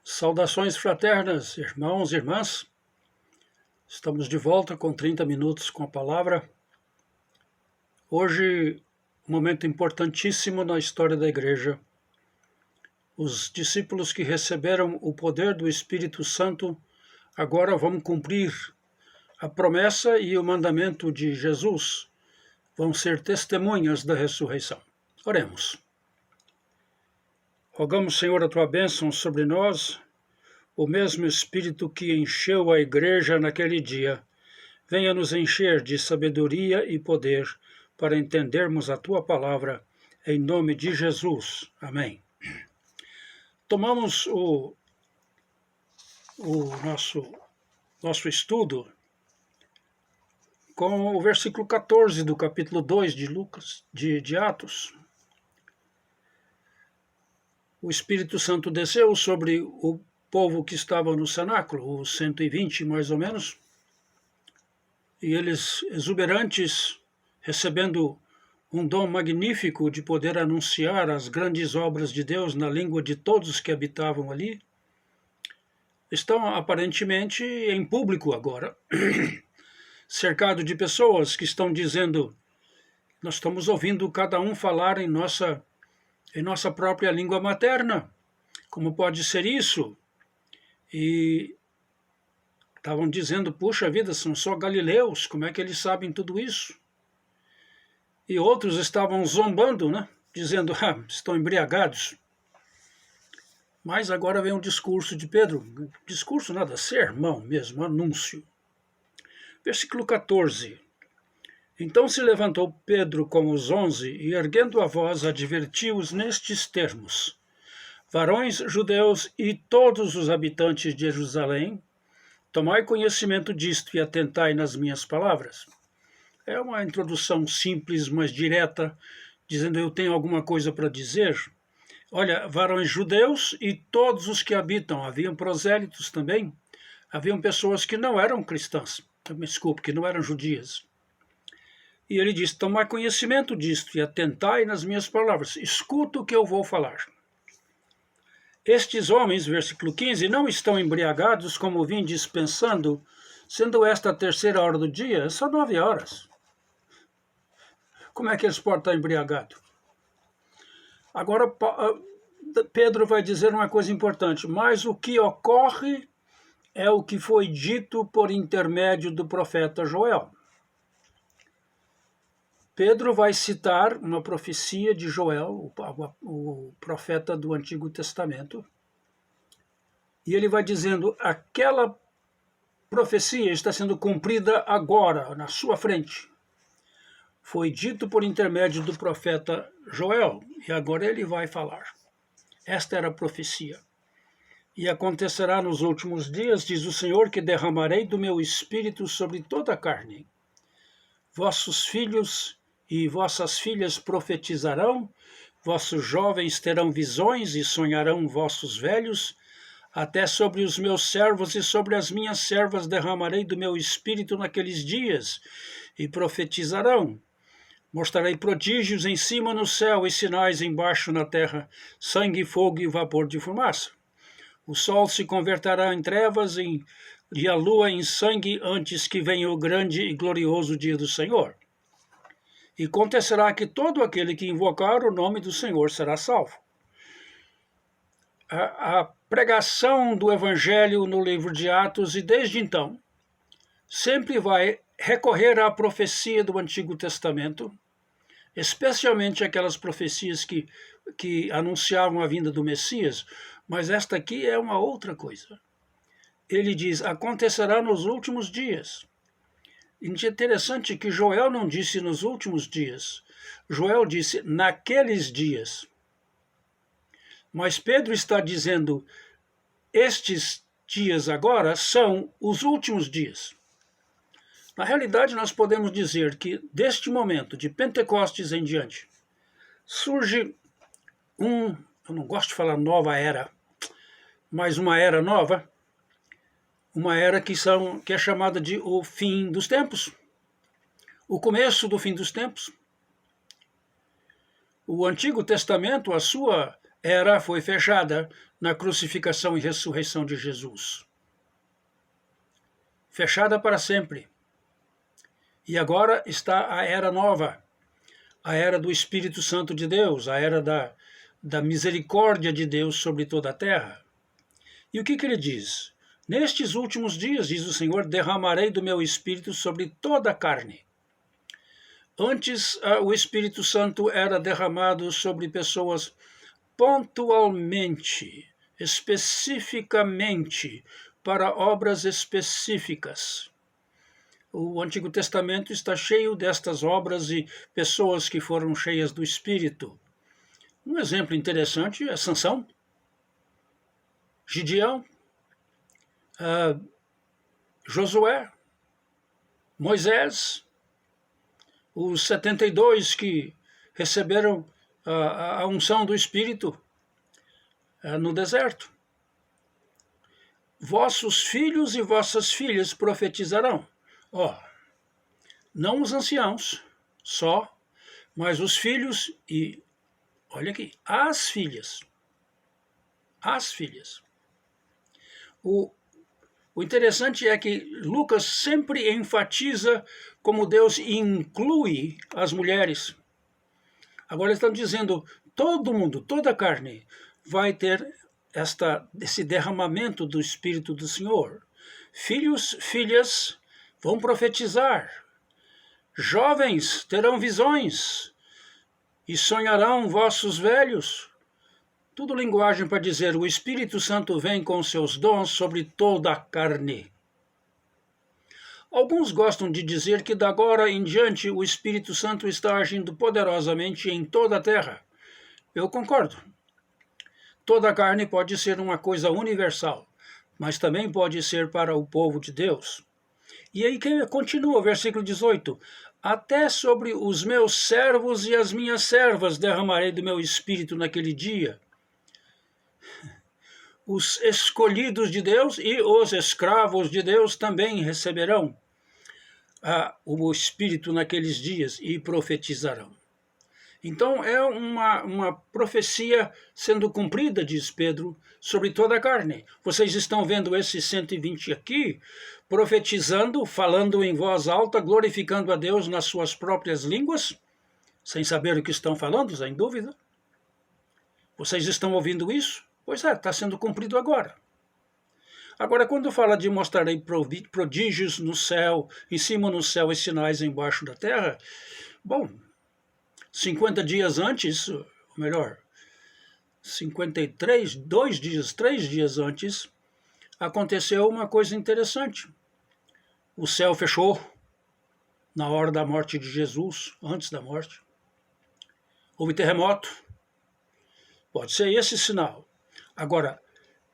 Saudações fraternas, irmãos e irmãs. Estamos de volta com 30 minutos com a palavra. Hoje, um momento importantíssimo na história da igreja. Os discípulos que receberam o poder do Espírito Santo agora vão cumprir a promessa e o mandamento de Jesus. Vão ser testemunhas da ressurreição. Oremos. Rogamos, Senhor, a Tua bênção sobre nós. O mesmo Espírito que encheu a igreja naquele dia, venha nos encher de sabedoria e poder para entendermos a Tua palavra, em nome de Jesus. Amém. Tomamos o nosso estudo com o versículo 14 do capítulo 2 de Atos. O Espírito Santo desceu sobre o povo que estava no cenáculo, os 120 mais ou menos, e eles exuberantes, recebendo um dom magnífico de poder anunciar as grandes obras de Deus na língua de todos que habitavam ali, estão aparentemente em público agora, cercado de pessoas que estão dizendo: nós estamos ouvindo cada um falar em nossa própria língua materna. Como pode ser isso? E estavam dizendo: puxa vida, são só galileus, como é que eles sabem tudo isso? E outros estavam zombando, né? Dizendo: estão embriagados. Mas agora vem um discurso de Pedro, discurso nada, sermão mesmo, anúncio. Versículo 14. Então se levantou Pedro com os 11 e, erguendo a voz, advertiu-os nestes termos: varões judeus e todos os habitantes de Jerusalém, tomai conhecimento disto e atentai nas minhas palavras. É uma introdução simples, mas direta, dizendo: eu tenho alguma coisa para dizer. Olha, varões judeus e todos os que habitam, haviam prosélitos também, haviam pessoas que não eram cristãs, que não eram judias. E ele diz: tomai conhecimento disto e atentai nas minhas palavras, escuta o que eu vou falar. Estes homens, versículo 15, não estão embriagados como vim dispensando, sendo esta a terceira hora do dia, são 9 horas. Como é que eles podem estar embriagados? Agora, Pedro vai dizer uma coisa importante: mas o que ocorre é o que foi dito por intermédio do profeta Joel. Pedro vai citar uma profecia de Joel, o profeta do Antigo Testamento, e ele vai dizendo: aquela profecia está sendo cumprida agora, na sua frente. Foi dito por intermédio do profeta Joel, e agora ele vai falar. Esta era a profecia. E acontecerá nos últimos dias, diz o Senhor, que derramarei do meu espírito sobre toda a carne. Vossos filhos e vossas filhas profetizarão, vossos jovens terão visões e sonharão vossos velhos, até sobre os meus servos e sobre as minhas servas derramarei do meu espírito naqueles dias, e profetizarão. Mostrarei prodígios em cima no céu e sinais embaixo na terra, sangue, fogo e vapor de fumaça. O sol se converterá em trevas e a lua em sangue antes que venha o grande e glorioso dia do Senhor. E acontecerá que todo aquele que invocar o nome do Senhor será salvo. A pregação do Evangelho no livro de Atos, e desde então, sempre vai recorrer à profecia do Antigo Testamento, especialmente aquelas profecias que anunciavam a vinda do Messias, mas esta aqui é uma outra coisa. Ele diz: acontecerá nos últimos dias. Interessante que Joel não disse nos últimos dias. Joel disse naqueles dias. Mas Pedro está dizendo: estes dias agora são os últimos dias. Na realidade, nós podemos dizer que deste momento, de Pentecostes em diante, surge eu não gosto de falar nova era, mas uma era nova, uma era que é chamada de o fim dos tempos, o começo do fim dos tempos. O Antigo Testamento, a sua era foi fechada na crucificação e ressurreição de Jesus. Fechada para sempre. E agora está a era nova, a era do Espírito Santo de Deus, a era da misericórdia de Deus sobre toda a terra. E o que ele diz? Nestes últimos dias, diz o Senhor, derramarei do meu Espírito sobre toda a carne. Antes, o Espírito Santo era derramado sobre pessoas pontualmente, especificamente, para obras específicas. O Antigo Testamento está cheio destas obras e pessoas que foram cheias do Espírito. Um exemplo interessante é Sansão, Gideão, Josué, Moisés, os 72 que receberam a unção do Espírito no deserto. Vossos filhos e vossas filhas profetizarão. Não os anciãos só, mas os filhos e, olha aqui, as filhas. As filhas. O interessante é que Lucas sempre enfatiza como Deus inclui as mulheres. Agora eles estão dizendo, todo mundo, toda a carne vai ter esse derramamento do Espírito do Senhor. Filhos, filhas vão profetizar. Jovens terão visões e sonharão vossos velhos. Tudo linguagem para dizer, o Espírito Santo vem com seus dons sobre toda a carne. Alguns gostam de dizer que da agora em diante o Espírito Santo está agindo poderosamente em toda a terra. Eu concordo. Toda a carne pode ser uma coisa universal, mas também pode ser para o povo de Deus. E aí continua o versículo 18. Até sobre os meus servos e as minhas servas derramarei do meu Espírito naquele dia. Os escolhidos de Deus e os escravos de Deus também receberão o Espírito naqueles dias e profetizarão. Então é uma profecia sendo cumprida, diz Pedro, sobre toda a carne. Vocês estão vendo esses 120 aqui, profetizando, falando em voz alta, glorificando a Deus nas suas próprias línguas, sem saber o que estão falando, sem dúvida. Vocês estão ouvindo isso? Pois é, está sendo cumprido agora. Agora, quando fala de mostrarei prodígios no céu, em cima no céu e sinais embaixo da terra, bom, 50 dias antes, ou melhor, 53, 3 dias antes, aconteceu uma coisa interessante. O céu fechou na hora da morte de Jesus, antes da morte. Houve terremoto. Pode ser esse sinal. Agora,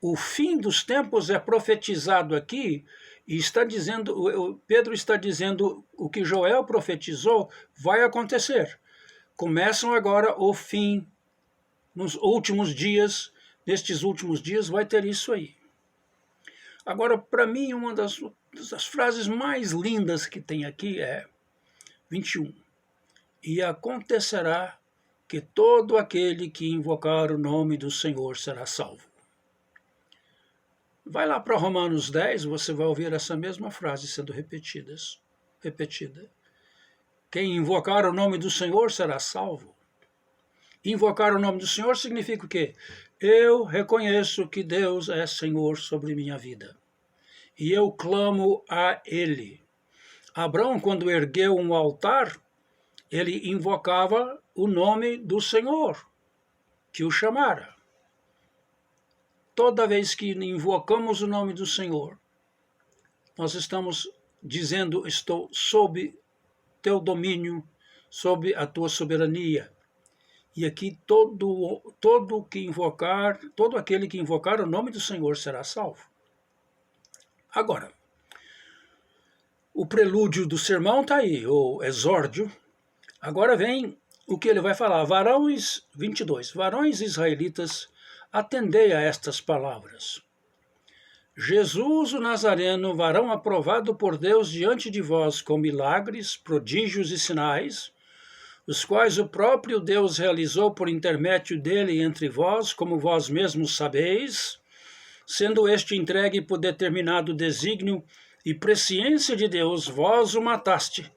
o fim dos tempos é profetizado aqui e está dizendo, Pedro está dizendo o que Joel profetizou vai acontecer. Começam agora o fim, nos últimos dias, nestes últimos dias vai ter isso aí. Agora, para mim, uma das frases mais lindas que tem aqui é 21. E acontecerá que todo aquele que invocar o nome do Senhor será salvo. Vai lá para Romanos 10, você vai ouvir essa mesma frase sendo repetida. Quem invocar o nome do Senhor será salvo. Invocar o nome do Senhor significa o quê? Eu reconheço que Deus é Senhor sobre minha vida. E eu clamo a Ele. Abraão, quando ergueu um altar, ele invocava o nome do Senhor, que o chamara. Toda vez que invocamos o nome do Senhor, nós estamos dizendo, estou sob teu domínio, sob a tua soberania. E aqui todo aquele que invocar o nome do Senhor será salvo. Agora, o prelúdio do sermão está aí, o exórdio. Agora vem o que ele vai falar. 22. Varões israelitas, atendei a estas palavras. Jesus o Nazareno, varão aprovado por Deus diante de vós com milagres, prodígios e sinais, os quais o próprio Deus realizou por intermédio dele entre vós, como vós mesmos sabeis, sendo este entregue por determinado desígnio e presciência de Deus, vós o matastes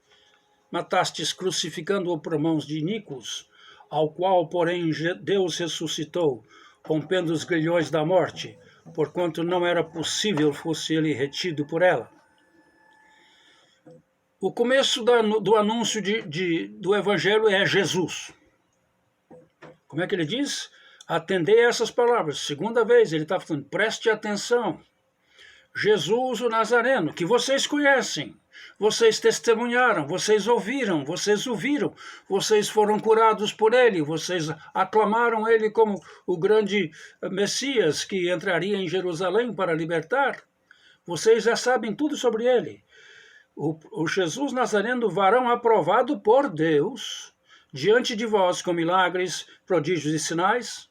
crucificando-o por mãos de iníquos, ao qual, porém, Deus ressuscitou, rompendo os grilhões da morte, porquanto não era possível fosse ele retido por ela. O começo do anúncio do Evangelho é Jesus. Como é que ele diz? Atendei a essas palavras. Segunda vez ele está falando, preste atenção. Jesus o Nazareno, que vocês conhecem, vocês testemunharam, vocês ouviram, vocês o viram, vocês foram curados por ele, vocês aclamaram ele como o grande Messias que entraria em Jerusalém para libertar. Vocês já sabem tudo sobre ele. O Jesus Nazareno, varão aprovado por Deus, diante de vós com milagres, prodígios e sinais.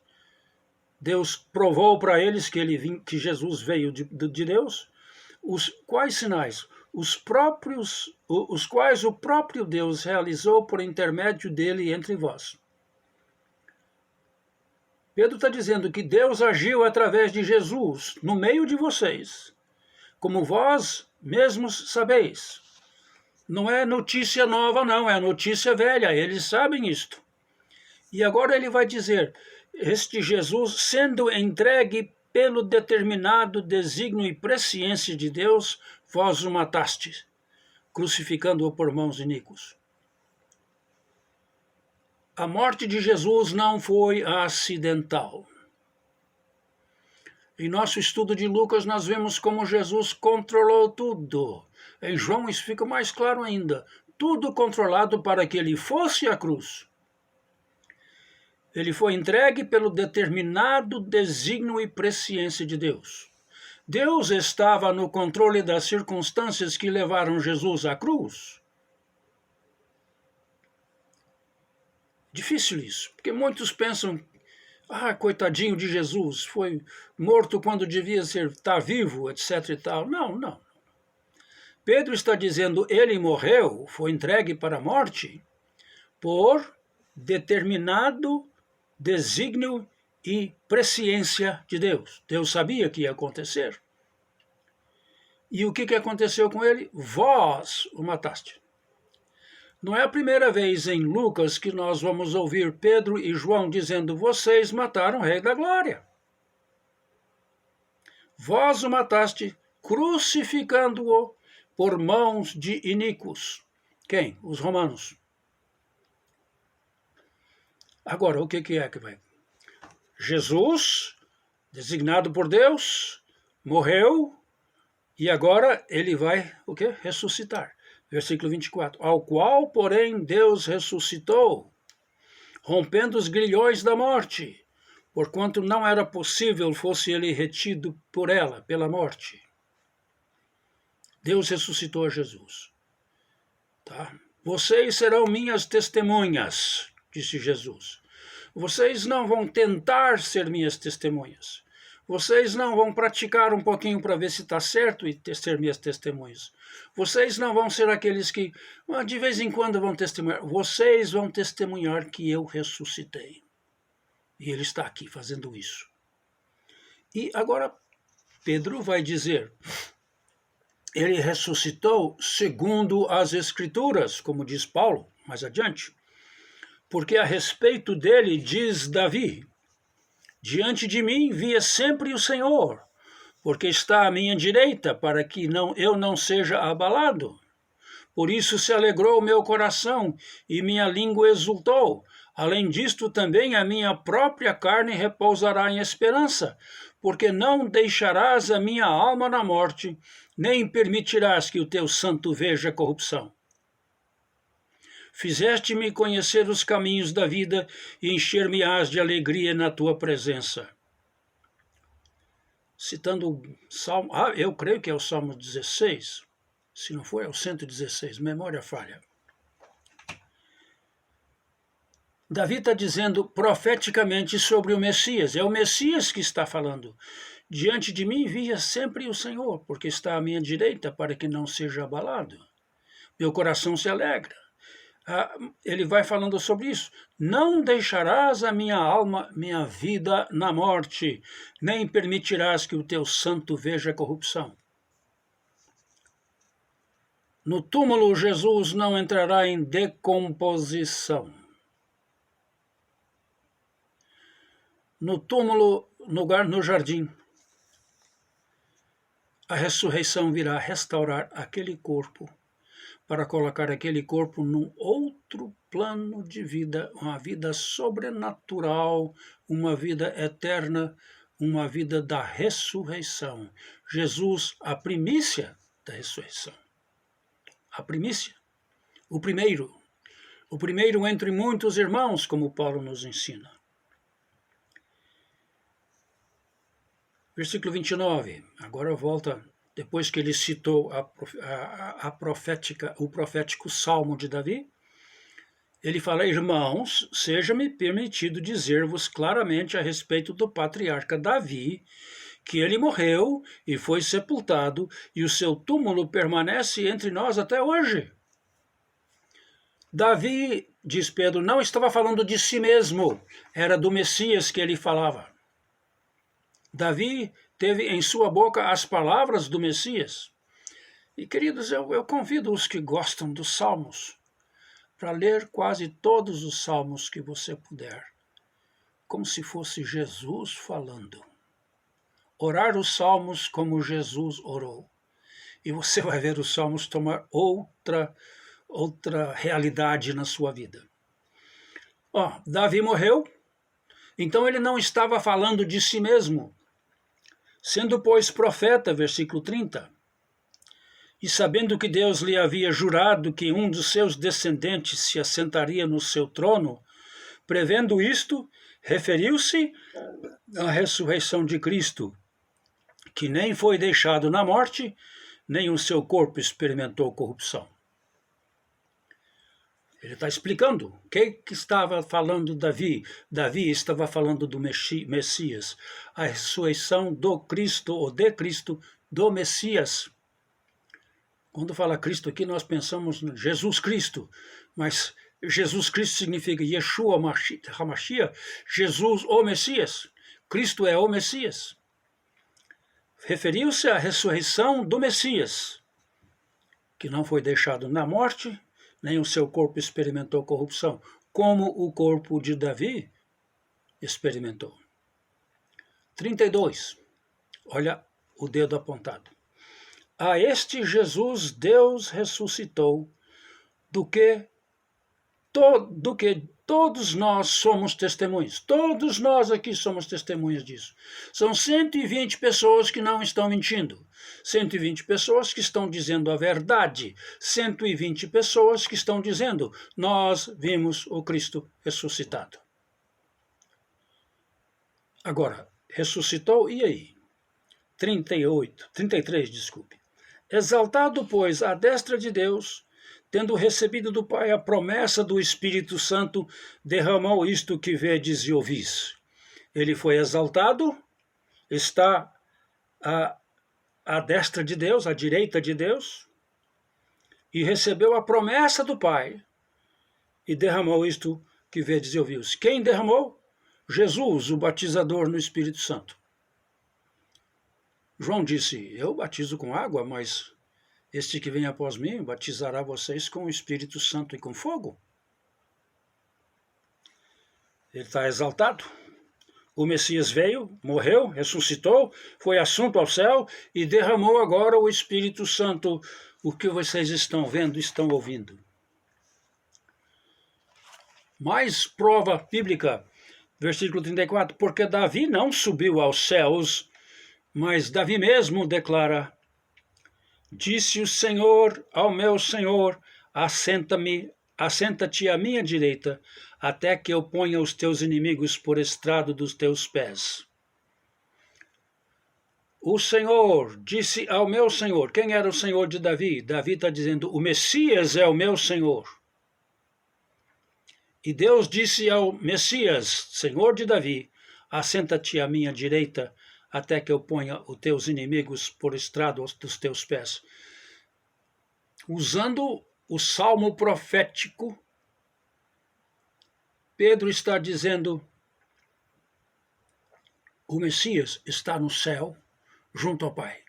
Deus provou para eles que Jesus veio de Deus. Quais sinais? Os quais o próprio Deus realizou por intermédio dele entre vós. Pedro está dizendo que Deus agiu através de Jesus no meio de vocês, como vós mesmos sabeis. Não é notícia nova, não, é notícia velha, eles sabem isto. E agora ele vai dizer, este Jesus sendo entregue pelo determinado desígnio e presciência de Deus, vós o matastes, crucificando-o por mãos iníquos. A morte de Jesus não foi acidental. Em nosso estudo de Lucas, nós vemos como Jesus controlou tudo. Em João isso fica mais claro ainda. Tudo controlado para que ele fosse à cruz. Ele foi entregue pelo determinado desígnio e presciência de Deus. Deus estava no controle das circunstâncias que levaram Jesus à cruz. Difícil isso, porque muitos pensam, coitadinho de Jesus, foi morto quando devia estar vivo, etc. e tal. Não. Pedro está dizendo, ele morreu, foi entregue para a morte, por determinado desígnio e presciência de Deus. Deus sabia que ia acontecer. E o que aconteceu com ele? Vós o mataste. Não é a primeira vez em Lucas que nós vamos ouvir Pedro e João dizendo, vocês mataram o Rei da Glória. Vós o mataste, crucificando-o por mãos de iníquos. Quem? Os romanos. Agora, o que é que vai? Jesus, designado por Deus, morreu e agora ele vai o quê? Ressuscitar. Versículo 24. Ao qual, porém, Deus ressuscitou, rompendo os grilhões da morte, porquanto não era possível fosse ele retido por ela, pela morte. Deus ressuscitou a Jesus. Tá? Vocês serão minhas testemunhas, disse Jesus. Vocês não vão tentar ser minhas testemunhas. Vocês não vão praticar um pouquinho para ver se está certo e ser minhas testemunhas. Vocês não vão ser aqueles que de vez em quando vão testemunhar. Vocês vão testemunhar que eu ressuscitei. E ele está aqui fazendo isso. E agora Pedro vai dizer, ele ressuscitou segundo as Escrituras, como diz Paulo mais adiante. Porque a respeito dele diz Davi, diante de mim via sempre o Senhor, porque está à minha direita, para que eu não seja abalado. Por isso se alegrou o meu coração, e minha língua exultou. Além disto, também a minha própria carne repousará em esperança, porque não deixarás a minha alma na morte, nem permitirás que o teu santo veja corrupção. Fizeste-me conhecer os caminhos da vida e encher-me-ás de alegria na tua presença. Citando o Salmo, eu creio que é o Salmo 16, se não for é o 116, memória falha. Davi está dizendo profeticamente sobre o Messias, é o Messias que está falando. Diante de mim via sempre o Senhor, porque está à minha direita para que não seja abalado. Meu coração se alegra. ele vai falando sobre isso. Não deixarás a minha alma, minha vida na morte, nem permitirás que o teu santo veja a corrupção. No túmulo, Jesus não entrará em decomposição. No túmulo, no jardim, a ressurreição virá restaurar aquele corpo, para colocar aquele corpo num outro plano de vida, uma vida sobrenatural, uma vida eterna, uma vida da ressurreição. Jesus, a primícia da ressurreição. A primícia. O primeiro entre muitos irmãos, como Paulo nos ensina. Versículo 29, agora volta, depois que ele citou o profético Salmo de Davi, ele fala: irmãos, seja-me permitido dizer-vos claramente a respeito do patriarca Davi, que ele morreu e foi sepultado, e o seu túmulo permanece entre nós até hoje. Davi, diz Pedro, não estava falando de si mesmo, era do Messias que ele falava. Davi teve em sua boca as palavras do Messias. E, queridos, eu convido os que gostam dos Salmos para ler quase todos os Salmos que você puder, como se fosse Jesus falando. Orar os Salmos como Jesus orou. E você vai ver os Salmos tomar outra realidade na sua vida. Davi morreu, então ele não estava falando de si mesmo. Sendo, pois, profeta, versículo 30, e sabendo que Deus lhe havia jurado que um dos seus descendentes se assentaria no seu trono, prevendo isto, referiu-se à ressurreição de Cristo, que nem foi deixado na morte, nem o seu corpo experimentou corrupção. Ele está explicando o que estava falando Davi. Davi estava falando do Messias, a ressurreição do Cristo, ou de Cristo, do Messias. Quando fala Cristo aqui, nós pensamos em Jesus Cristo, mas Jesus Cristo significa Yeshua HaMashiach, Jesus, o Messias. Cristo é o Messias. Referiu-se à ressurreição do Messias, que não foi deixado na morte, nem o seu corpo experimentou corrupção, como o corpo de Davi experimentou. 32. Olha o dedo apontado. A este Jesus Deus ressuscitou, do que todos nós somos testemunhas. Todos nós aqui somos testemunhas disso. São 120 pessoas que não estão mentindo. 120 pessoas que estão dizendo a verdade. 120 pessoas que estão dizendo: nós vimos o Cristo ressuscitado. Agora, ressuscitou, e aí? 33, desculpe. Exaltado, pois, à destra de Deus, tendo recebido do Pai a promessa do Espírito Santo, derramou isto que vedes e ouvis. Ele foi exaltado, está à destra de Deus, à direita de Deus, e recebeu a promessa do Pai, e derramou isto que vedes e ouvis. Quem derramou? Jesus, o batizador no Espírito Santo. João disse: eu batizo com água, mas este que vem após mim batizará vocês com o Espírito Santo e com fogo. Ele está exaltado. O Messias veio, morreu, ressuscitou, foi assunto ao céu e derramou agora o Espírito Santo, o que vocês estão vendo, estão ouvindo. Mais prova bíblica, versículo 34, porque Davi não subiu aos céus, mas Davi mesmo declara: disse o Senhor ao meu Senhor, assenta-te à minha direita, até que eu ponha os teus inimigos por estrado dos teus pés. O Senhor disse ao meu Senhor. Quem era o Senhor de Davi? Davi está dizendo: o Messias é o meu Senhor. E Deus disse ao Messias, Senhor de Davi: assenta-te à minha direita, até que eu ponha os teus inimigos por estrado dos teus pés. Usando o salmo profético Pedro está dizendo: o Messias está no céu, junto ao Pai.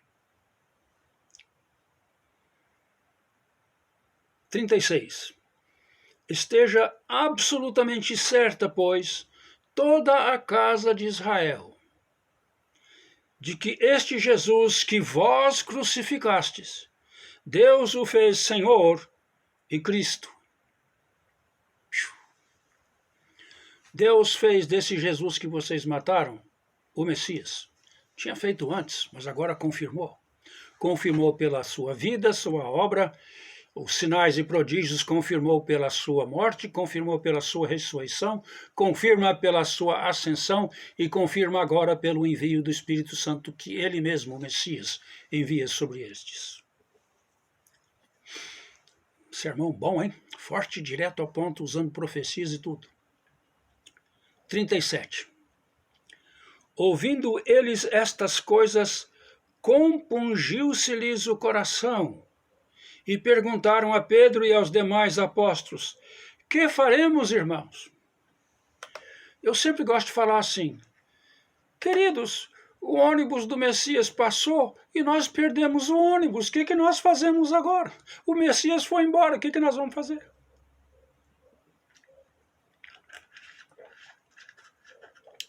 36. Esteja absolutamente certa, pois, toda a casa de Israel, de que este Jesus que vós crucificastes, Deus o fez Senhor e Cristo. Deus fez desse Jesus que vocês mataram o Messias. Tinha feito antes, mas agora confirmou. Confirmou pela sua vida, sua obra, os sinais e prodígios, confirmou pela sua morte, confirmou pela sua ressurreição, confirma pela sua ascensão e confirma agora pelo envio do Espírito Santo que ele mesmo, o Messias, envia sobre estes. Sermão bom, hein? Forte, direto ao ponto, usando profecias e tudo. 37. Ouvindo eles estas coisas, compungiu-se-lhes o coração, e perguntaram a Pedro e aos demais apóstolos: que faremos, irmãos? Eu sempre gosto de falar assim: queridos, o ônibus do Messias passou e nós perdemos o ônibus. O que nós fazemos agora? O Messias foi embora, o que nós vamos fazer?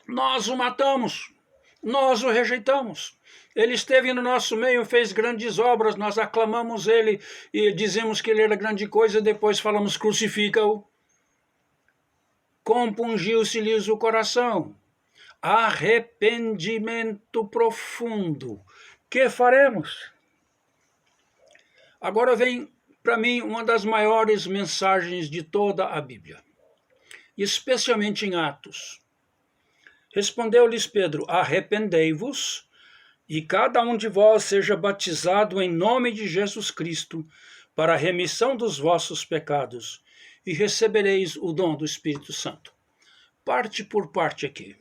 Nós o matamos, nós o rejeitamos. Ele esteve no nosso meio, fez grandes obras, nós aclamamos ele e dizemos que ele era grande coisa, depois falamos: crucifica-o. Compungiu-se-lhes o coração. Arrependimento profundo. Que faremos? Agora vem para mim uma das maiores mensagens de toda a Bíblia, especialmente em Atos. Respondeu-lhes Pedro: arrependei-vos, e cada um de vós seja batizado em nome de Jesus Cristo, para a remissão dos vossos pecados, e recebereis o dom do Espírito Santo. Parte por parte aqui.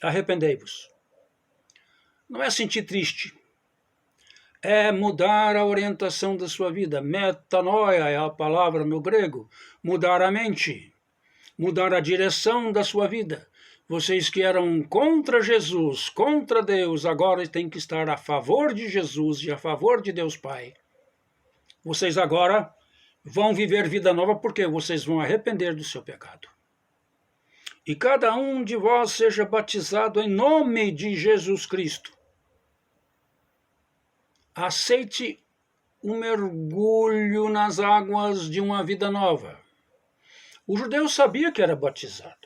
Arrependei-vos. Não é sentir triste. É mudar a orientação da sua vida. Metanoia é a palavra no grego. Mudar a mente. Mudar a direção da sua vida. Vocês que eram contra Jesus, contra Deus, agora têm que estar a favor de Jesus e a favor de Deus Pai. Vocês agora vão viver vida nova porque vocês vão arrepender do seu pecado. E cada um de vós seja batizado em nome de Jesus Cristo. Aceite um mergulho nas águas de uma vida nova. O judeu sabia que era batizado.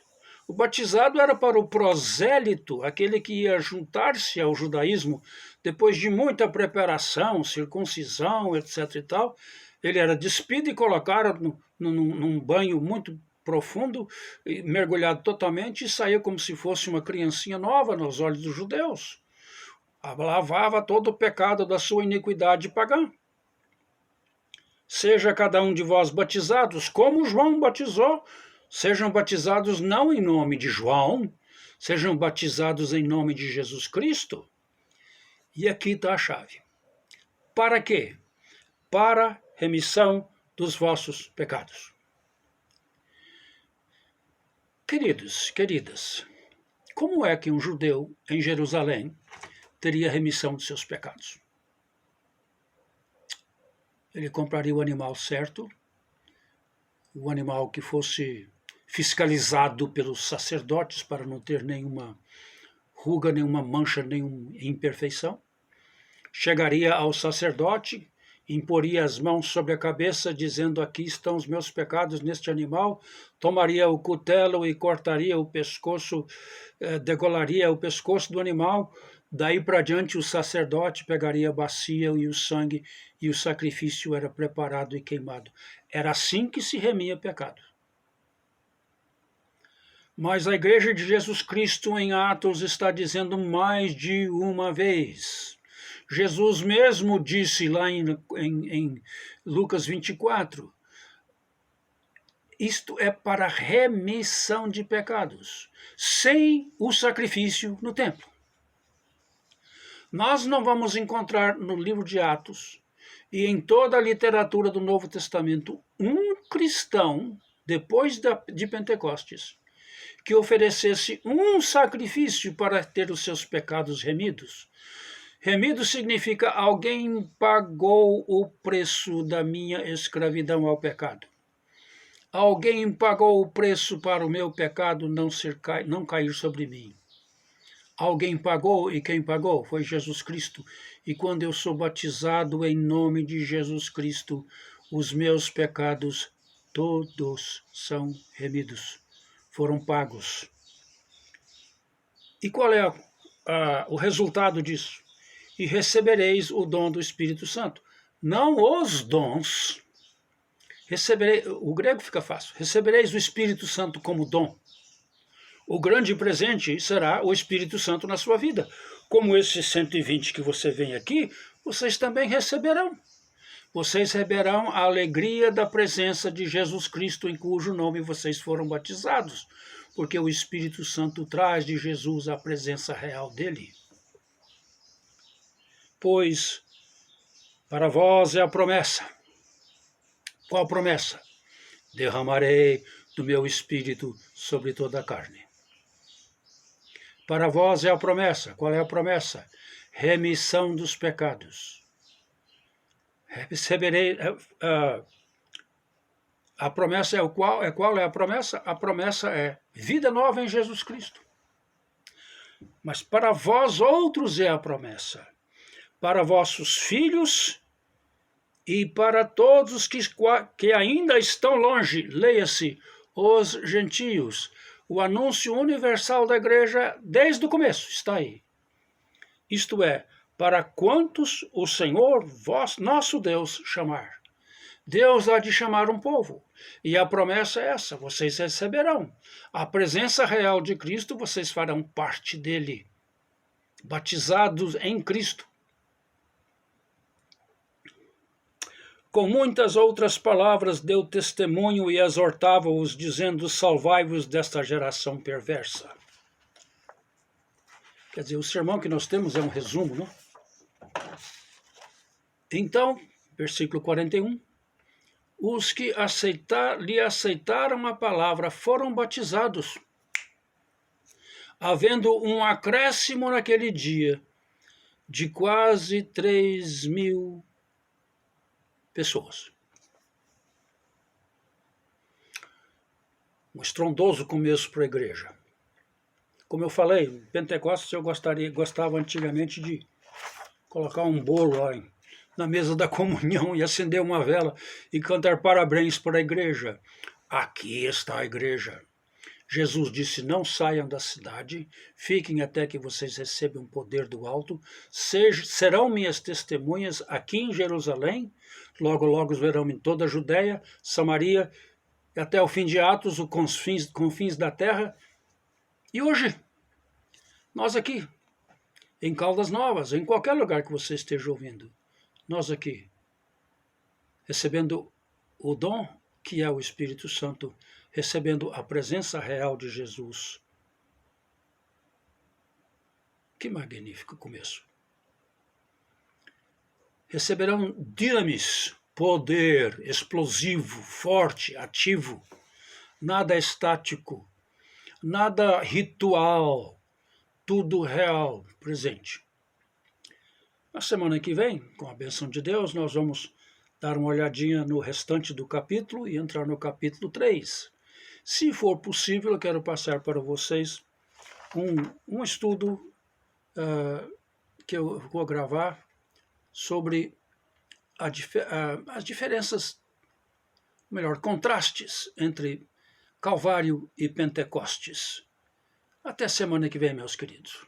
O batizado era para o prosélito, aquele que ia juntar-se ao judaísmo depois de muita preparação, circuncisão, etc. e tal. Ele era despido e colocado num banho muito profundo, mergulhado totalmente, e saía como se fosse uma criancinha nova nos olhos dos judeus. Lavava todo o pecado da sua iniquidade pagã. Seja cada um de vós batizados, como João batizou. Sejam batizados não em nome de João, sejam batizados em nome de Jesus Cristo. E aqui está a chave. Para quê? Para remissão dos vossos pecados. Queridos, queridas, como é que um judeu em Jerusalém teria remissão de seus pecados? Ele compraria o animal certo, o animal que fosse fiscalizado pelos sacerdotes para não ter nenhuma ruga, nenhuma mancha, nenhuma imperfeição. Chegaria ao sacerdote, imporia as mãos sobre a cabeça, dizendo: aqui estão os meus pecados neste animal, tomaria o cutelo e cortaria o pescoço, degolaria o pescoço do animal. Daí para diante o sacerdote pegaria a bacia e o sangue, e o sacrifício era preparado e queimado. Era assim que se remia pecado. Mas a Igreja de Jesus Cristo em Atos está dizendo mais de uma vez. Jesus mesmo disse lá em Lucas 24, isto é para remissão de pecados, sem o sacrifício no templo. Nós não vamos encontrar no livro de Atos e em toda a literatura do Novo Testamento um cristão, depois de Pentecostes, que oferecesse um sacrifício para ter os seus pecados remidos. Remido significa alguém pagou o preço da minha escravidão ao pecado. Alguém pagou o preço para o meu pecado não cair sobre mim. Alguém pagou, e quem pagou foi Jesus Cristo. E quando eu sou batizado em nome de Jesus Cristo, os meus pecados todos são remidos, foram pagos. E qual é o resultado disso? E recebereis o dom do Espírito Santo. Não os dons. O grego fica fácil. Recebereis o Espírito Santo como dom. O grande presente será o Espírito Santo na sua vida. Como esses 120 que você vem aqui, vocês também receberão. Vocês receberão a alegria da presença de Jesus Cristo, em cujo nome vocês foram batizados, porque o Espírito Santo traz de Jesus a presença real dele. Pois para vós é a promessa. Qual promessa? Derramarei do meu Espírito sobre toda a carne. Para vós é a promessa. Qual é a promessa? Remissão dos pecados. Receberei. A promessa é qual é a promessa? A promessa é vida nova em Jesus Cristo. Mas para vós outros é a promessa. Para vossos filhos e para todos os que ainda estão longe, leia-se, os gentios. O anúncio universal da igreja, desde o começo, está aí. Isto é, para quantos o Senhor, nosso Deus, chamar. Deus há de chamar um povo. E a promessa é essa, vocês receberão. A presença real de Cristo, vocês farão parte dele. Batizados em Cristo. Com muitas outras palavras deu testemunho e exortava-os, dizendo, salvai-vos desta geração perversa. Quer dizer, o sermão que nós temos é um resumo, não? Então, versículo 41, os que lhe aceitaram a palavra foram batizados, havendo um acréscimo naquele dia de quase 3.000 pessoas. Um estrondoso começo para a igreja. Como eu falei, em Pentecostes eu gostava antigamente de colocar um bolo lá na mesa da comunhão e acender uma vela e cantar parabéns para a igreja. Aqui está a igreja. Jesus disse, não saiam da cidade, fiquem até que vocês recebam o poder do alto, serão minhas testemunhas aqui em Jerusalém, logo os verão em toda a Judéia, Samaria, e até o fim de Atos, os confins da terra. E hoje, nós aqui, em Caldas Novas, em qualquer lugar que você esteja ouvindo, nós aqui, recebendo o dom que é o Espírito Santo, recebendo a presença real de Jesus. Que magnífico começo. Receberão dinamis, poder explosivo, forte, ativo, nada estático, nada ritual, tudo real, presente. Na semana que vem, com a bênção de Deus, nós vamos dar uma olhadinha no restante do capítulo e entrar no capítulo 3. Se for possível, eu quero passar para vocês um estudo que eu vou gravar sobre as diferenças, melhor, contrastes entre Calvário e Pentecostes. Até semana que vem, meus queridos.